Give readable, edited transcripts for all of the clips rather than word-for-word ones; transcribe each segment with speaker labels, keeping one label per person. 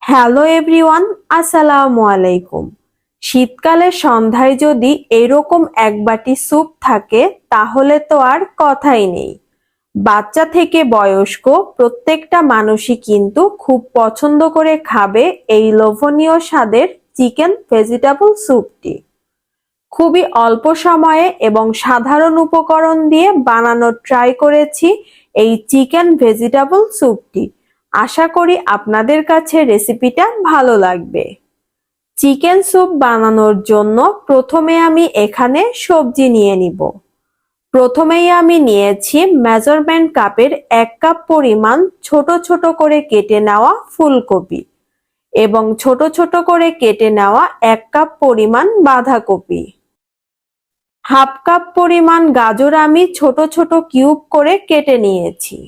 Speaker 1: Hello everyone, আসসালামু আলাইকুম। শীতকালে সন্ধ্যায় যদি এরকম এক বাটি স্যুপ থাকে তাহলে তো আর কথাই নেই। বাচ্চা থেকে বয়স্ক প্রত্যেকটা মানুষই কিন্তু খুব পছন্দ করে খাবে এই লোভনীয় স্বাদের চিকেন ভেজিটেবল স্যুপটি। খুবই অল্প সময়ে এবং সাধারণ উপকরণ দিয়ে বানানোর ট্রাই করেছি এই চিকেন ভেজিটেবল স্যুপটি। আশা করি আপনাদের কাছে রেসিপিটা ভালো লাগবে। চিকেন স্যুপ বানানোর জন্য প্রথমে আমি এখানে সবজি নিয়ে নিব। প্রথমেই আমি নিয়েছি মেজারমেন্ট কাপের 1 কাপ পরিমাণ ছোট ছোট করে কেটে নেওয়া ফুলকপি এবং ছোট ছোট করে কেটে নেওয়া 1 কাপ পরিমাণ বাঁধাকপি। হাফ কাপ পরিমাণ গাজর আমি ছোট ছোট কিউব করে কেটে নিয়েছি।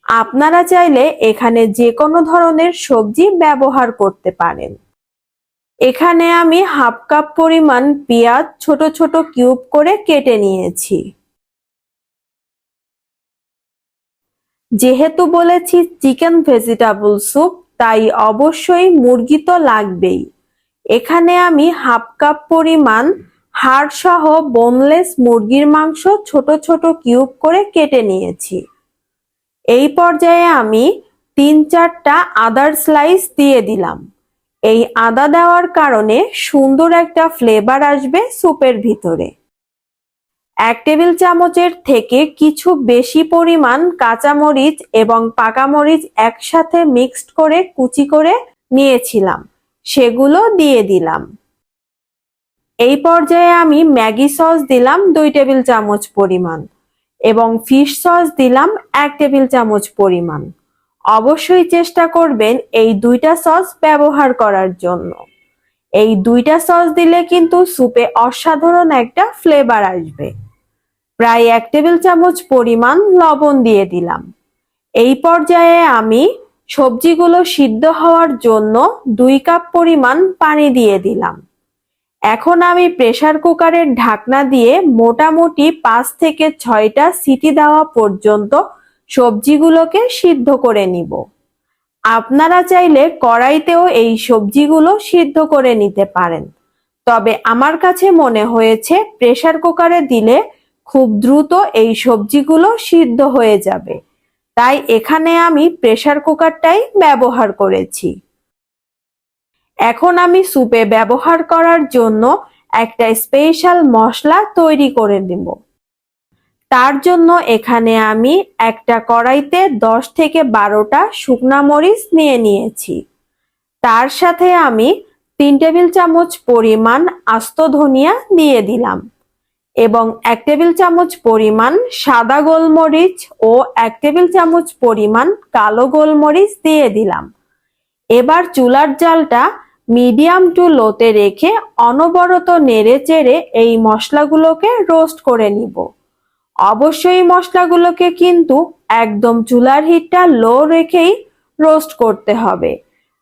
Speaker 1: আপনারা চাইলে এখানে যে কোনো ধরনের সবজি ব্যবহার করতে পারেন। এখানে আমি হাফ কাপ পরিমাণ পেঁয়াজ ছোট ছোট কিউব করে কেটে নিয়েছি। যেহেতু বলেছি চিকেন ভেজিটেবল স্যুপ, তাই অবশ্যই মুরগি তো লাগবেই। এখানে আমি হাফ কাপ পরিমাণ হাড় সহ বোনলেস মুরগির মাংস ছোট ছোট কিউব করে কেটে নিয়েছি। এই পর্যায়ে আমি 3-4টা আদার স্লাইস দিয়ে দিলাম। এই আদা দেওয়ার কারণে সুন্দর একটা ফ্লেভার আসবে স্যুপের ভিতরে। 1 টেবিল চামচের থেকে কিছু বেশি পরিমাণ কাঁচামরিচ এবং পাকা মরিচ একসাথে মিক্সড করে কুচি করে নিয়েছিলাম, সেগুলো দিয়ে দিলাম। এই পর্যায়ে আমি ম্যাগি সস দিলাম 2 টেবিল চামচ পরিমাণ এবং ফিশ সস দিলাম 1 টেবিল চামচ পরিমাণ। অবশ্যই চেষ্টা করবেন এই 2টা সস ব্যবহার করার জন্য। এই 2টা সস দিলে কিন্তু স্যুপে অসাধারণ একটা ফ্লেভার আসবে। প্রায় 1 টেবিল চামচ পরিমাণ লবণ দিয়ে দিলাম। এই পর্যায়ে আমি সবজিগুলো সিদ্ধ হওয়ার জন্য 2 কাপ পরিমাণ পানি দিয়ে দিলাম। এখন আমি প্রেসার কুকারের ঢাকনা দিয়ে মোটামুটি 5 থেকে 6টা সিটি দেওয়া পর্যন্ত সবজিগুলোকে সিদ্ধ করে নিব। আপনারা চাইলে কড়াইতেও এই সবজিগুলো সিদ্ধ করে নিতে পারেন, তবে আমার কাছে মনে হয়েছে প্রেসার কুকারে দিলে খুব দ্রুত এই সবজিগুলো সিদ্ধ হয়ে যাবে, তাই এখানে আমি প্রেসার কুকারটাই ব্যবহার করেছি। এখন আমি স্যুপে ব্যবহার করার জন্য একটা স্পেশাল মশলা তৈরি করে নেব। তার জন্য এখানে আমি একটা কড়াইতে 10 থেকে 12টা শুকনা মরিচ নিয়ে নিয়েছি। তার সাথে আমি 3 টেবিল চামচ পরিমাণ আস্ত ধনিয়া দিয়ে দিলাম এবং 1 টেবিল চামচ পরিমাণ সাদা গোলমরিচ ও 1 টেবিল চামচ পরিমাণ কালো গোলমরিচ দিয়ে দিলাম। এবার চুলার জালটা মিডিয়াম টু লোতে রেখে অনবরত নেড়ে চেড়ে এই মশলাগুলোকে রোস্ট করে নিব। অবশ্যই মশলাগুলোকে কিন্তু একদম চুলার হিটটা লো রেখেই রোস্ট করতে হবে।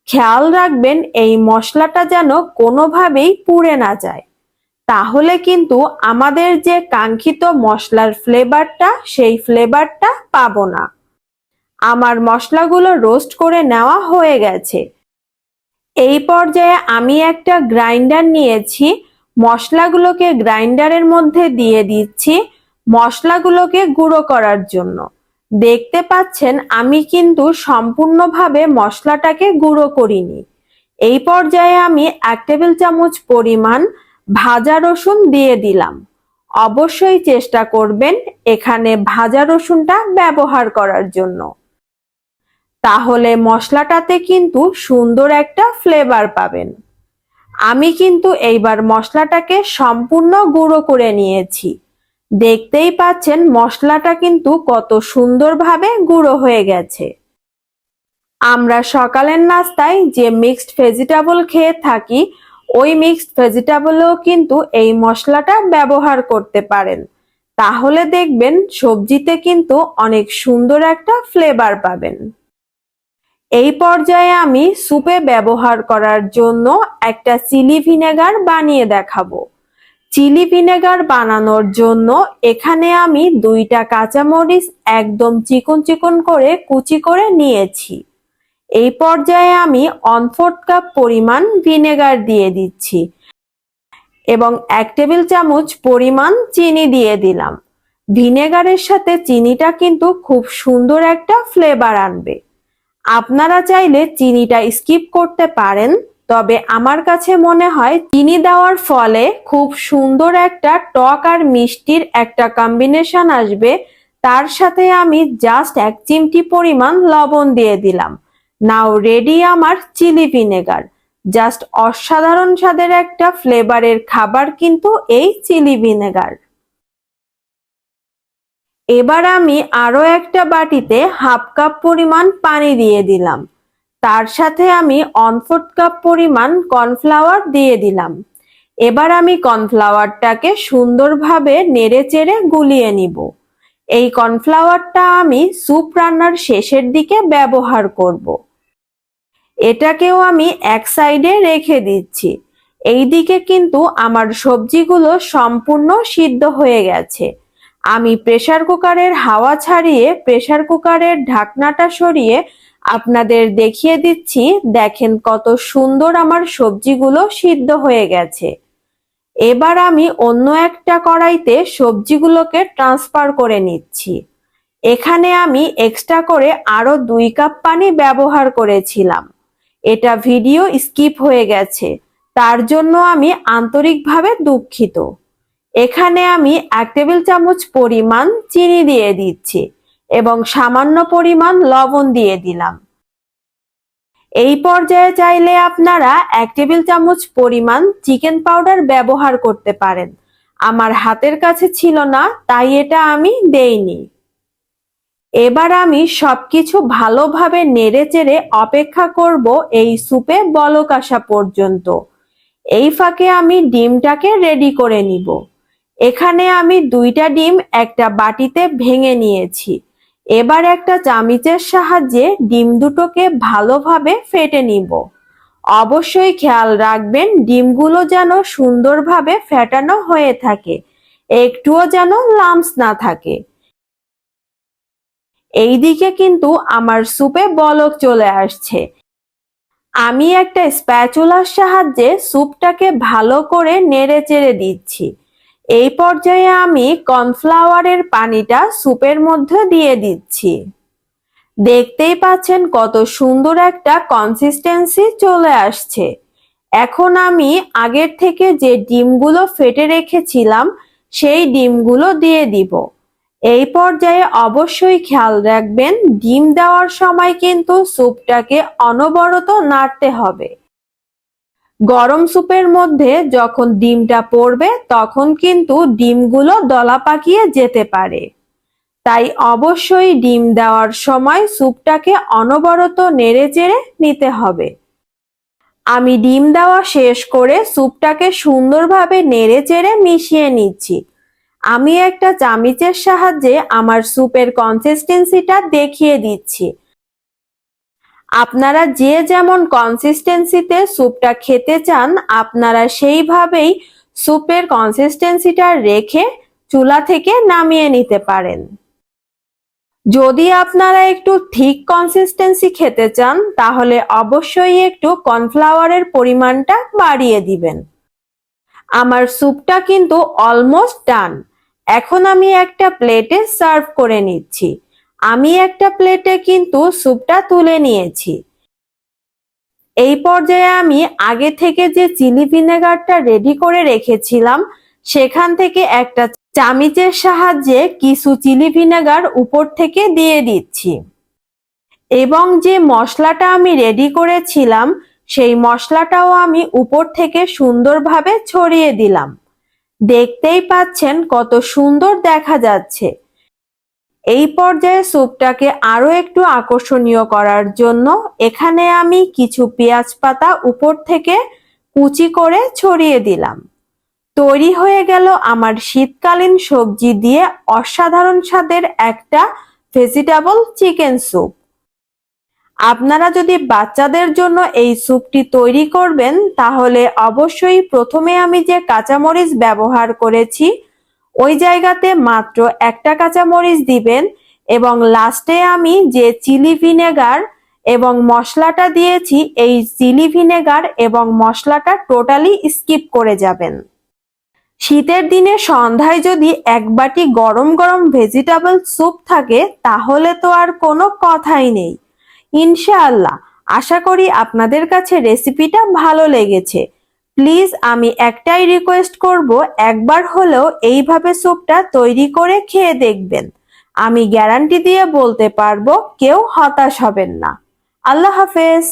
Speaker 1: খেয়াল রাখবেন এই মশলাটা যেন কোনোভাবেই পুড়ে না যায়, তাহলে কিন্তু আমাদের যে কাঙ্ক্ষিত মশলার ফ্লেভারটা সেই ফ্লেভারটা পাবো না। আমার মশলাগুলো রোস্ট করে নেওয়া হয়ে গেছে। এই পর্যায়ে আমি একটা গ্রাইন্ডার নিয়েছি, মশলাগুলোকে গ্রাইন্ডারের মধ্যে দিয়ে দিচ্ছি মশলাগুলোকে গুঁড়ো করার জন্য। দেখতে পাচ্ছেন আমি কিন্তু সম্পূর্ণভাবে মশলাটাকে গুঁড়ো করিনি। এই পর্যায়ে আমি 1 টেবিল চামচ পরিমাণ ভাজা রসুন দিয়ে দিলাম। অবশ্যই চেষ্টা করবেন এখানে ভাজা রসুনটা ব্যবহার করার জন্য, তাহলে মশলাটাতে কিন্তু সুন্দর একটা ফ্লেভার পাবেন। আমি কিন্তু এইবার মশলাটাকে সম্পূর্ণ গুঁড়ো করে নিয়েছি। দেখতেই পাচ্ছেন মশলাটা কিন্তু কত সুন্দরভাবে গুঁড়ো হয়ে গেছে। আমরা সকালের নাস্তায় যে মিক্সড ভেজিটেবল খেয়ে থাকি, ওই মিক্সড ভেজিটেবলেও কিন্তু এই মশলাটা ব্যবহার করতে পারেন, তাহলে দেখবেন সবজিতে কিন্তু অনেক সুন্দর একটা ফ্লেভার পাবেন। এই পর্যায়ে আমি স্যুপে ব্যবহার করার জন্য একটা চিলি ভিনেগার বানিয়ে দেখাবো। চিলি ভিনেগার বানানোর জন্য এখানে আমি 2টা কাঁচামরিচ একদম চিকন চিকন করে কুচি করে নিয়েছি। এই পর্যায়ে আমি 1/4 কাপ পরিমাণ ভিনেগার দিয়ে দিচ্ছি এবং 1 টেবিল চামচ পরিমাণ চিনি দিয়ে দিলাম। ভিনেগারের সাথে চিনিটা কিন্তু খুব সুন্দর একটা ফ্লেভার আনবে। আপনারা চাইলে চিনিটা স্কিপ করতে পারেন, তবে আমার কাছে মনে হয় চিনি দেওয়ার ফলে খুব সুন্দর একটা টক আর মিষ্টির একটা কম্বিনেশন আসবে। তার সাথে আমি জাস্ট 1 চিমটি পরিমাণ লবণ দিয়ে দিলাম। নাও রেডি আমার চিলি ভিনেগার। জাস্ট অসাধারণ স্বাদের একটা ফ্লেভারের খাবার কিন্তু এই চিলি ভিনেগার। এবার আমি আরো একটা বাটিতে 1/2 কাপ পরিমাণ পানি দিয়ে দিলাম। তার সাথে আমি 1/4 কাপ পরিমাণ কর্নফ্লাওয়ার দিয়ে দিলাম। এবার আমি কর্নফ্লাওয়ারটাকে সুন্দরভাবে নেড়েচেড়ে গুলিয়ে নিব। এই কর্নফ্লাওয়ারটা আমি স্যুপ রান্নার শেষের দিকে ব্যবহার করব। এটাকেও আমি এক সাইডে রেখে দিচ্ছি। এইদিকে কিন্তু আমার সবজিগুলো সম্পূর্ণ সিদ্ধ হয়ে গেছে। আমি প্রেসার কুকারের হাওয়া ছাড়িয়ে প্রেসার কুকারের ঢাকনাটা সরিয়ে আপনাদের দেখিয়ে দিচ্ছি। দেখেন কত সুন্দর আমার সবজিগুলো সিদ্ধ হয়ে গেছে। এবার আমি অন্য একটা কড়াইতে সবজিগুলোকে ট্রান্সফার করে নিচ্ছি। এখানে আমি এক্সট্রা করে আরো 2 কাপ পানি ব্যবহার করেছিলাম। এটা ভিডিও স্কিপ হয়ে গেছে, তার জন্য আমি আন্তরিকভাবে দুঃখিত। এখানে আমি 1 টেবিল চামচ পরিমাণ চিনি দিয়ে দিচ্ছি এবং সামান্য পরিমাণ লবণ দিয়ে দিলাম। এই পর্যায়ে চাইলে আপনারা 1 টেবিল চামচ পরিমাণ চিকেন পাউডার ব্যবহার করতে পারেন। আমার হাতের কাছে ছিল না, তাই এটা আমি দেইনি। এবার আমি সবকিছু ভালোভাবে নেড়েচেড়ে অপেক্ষা করব এই স্যুপে বলক আসা পর্যন্ত। এই ফাঁকে আমি ডিমটাকে রেডি করে নিব। এখানে আমি 2টা ডিম একটা বাটিতে ভেঙে নিয়েছি। এবার একটা চামচের সাহায্যে ডিম দুটোকে ভালোভাবে ফেটে নিব। অবশ্যই খেয়াল রাখবেন ডিমগুলো যেন সুন্দরভাবে ফেটানো হয়ে থাকে, একটুও যেন লাম্পস না থাকে। এইদিকে কিন্তু আমার স্যুপে বলক চলে আসছে। আমি একটা স্প্যাচুলার সাহায্যে স্যুপটাকে ভালো করে নেড়েচেড়ে দিচ্ছি। এই পর্যায়ে আমি কর্নফ্লাওয়ারের পানিটা স্যুপের মধ্যে দিয়ে দিচ্ছি। দেখতেই পাচ্ছেন কত সুন্দর একটা কনসিস্টেন্সি চলে আসছে। এখন আমি আগের থেকে যে ডিমগুলো ফেটে রেখেছিলাম সেই ডিমগুলো দিয়ে দিব। এই পর্যায়ে অবশ্যই খেয়াল রাখবেন ডিম দেওয়ার সময় কিন্তু স্যুপটাকে অনবরত নাড়তে হবে। গরম স্যুপের মধ্যে যখন ডিমটা পড়বে তখন কিন্তু ডিমগুলো দলা পাকিয়ে যেতে পারে। তাই অবশ্যই ডিম দেওয়ার সময় স্যুপটাকে অনবরত নেড়েচেড়ে নিতে হবে। আমি ডিম দেওয়া শেষ করে স্যুপটাকে সুন্দরভাবে নেড়েচেড়ে মিশিয়ে নিচ্ছি। আমি একটা চামচের সাহায্যে আমার স্যুপের কনসিস্টেন্সিটা দেখিয়ে দিচ্ছি। আপনারা যে যেমন কনসিস্টেন্সিতে স্যুপটা খেতে চান আপনারা সেইভাবেই স্যুপের কনসিস্টেন্সিটা রেখে চুলা থেকে নামিয়ে নিতে পারেন। যদি আপনারা একটু থিক কনসিস্টেন্সি খেতে চান তাহলে অবশ্যই একটু কর্নফ্লাওয়ারের পরিমাণটা বাড়িয়ে দিবেন। আমার স্যুপটা কিন্তু অলমোস্ট ডান। এখন আমি একটা প্লেটে সার্ভ করে নিচ্ছি। আমি একটা প্লেটে কিন্তু স্যুপটা তুলে নিয়েছি। এই পর্যায়ে আমি আগে থেকে যে চিলি ভিনেগারটা রেডি করে রেখেছিলাম সেখান থেকে একটা চামচের সাহায্যে কিছু চিলি ভিনেগার উপর থেকে দিয়ে দিচ্ছি এবং যে মশলাটা আমি রেডি করেছিলাম সেই মশলাটাও আমি উপর থেকে সুন্দরভাবে ছড়িয়ে দিলাম। দেখতেই পাচ্ছেন কত সুন্দর দেখা যাচ্ছে। এই পর্যায়ে স্যুপটাকে আরো একটু আকর্ষণীয় করার জন্য এখানে আমি কিছু পেঁয়াজ পাতা উপর থেকে কুচি করে ছড়িয়ে দিলাম। তৈরি হয়ে গেল আমার শীতকালীন সবজি দিয়ে অসাধারণ স্বাদের একটা ভেজিটেবল চিকেন স্যুপ। আপনারা যদি বাচ্চাদের জন্য এই স্যুপটি তৈরি করবেন তাহলে অবশ্যই প্রথমে আমি যে কাঁচামরিচ ব্যবহার করেছি ওই জায়গাতে মাত্র একটা কাঁচামরিচ দিবেন এবং লাস্টে আমি যে চিলি ভিনেগার এবং মশলাটা দিয়েছি এই চিলি ভিনেগার, এবং মশলাটা টোটালি স্কিপ করে যাবেন। শীতের দিনে সন্ধ্যায় যদি এক বাটি গরম গরম ভেজিটেবল স্যুপ থাকে তাহলে তো আর কোনো কথাই নেই। ইনশাআল্লাহ আশা করি আপনাদের কাছে রেসিপিটা ভালো লেগেছে। প্লিজ আমি একটাই রিকোয়েস্ট করব, একবার হলেও এইভাবে স্যুপটা তৈরি করে খেয়ে দেখবেন। আমি গ্যারান্টি দিয়ে বলতে পারবো কেউ হতাশ হবেন না। আল্লাহ হাফেজ।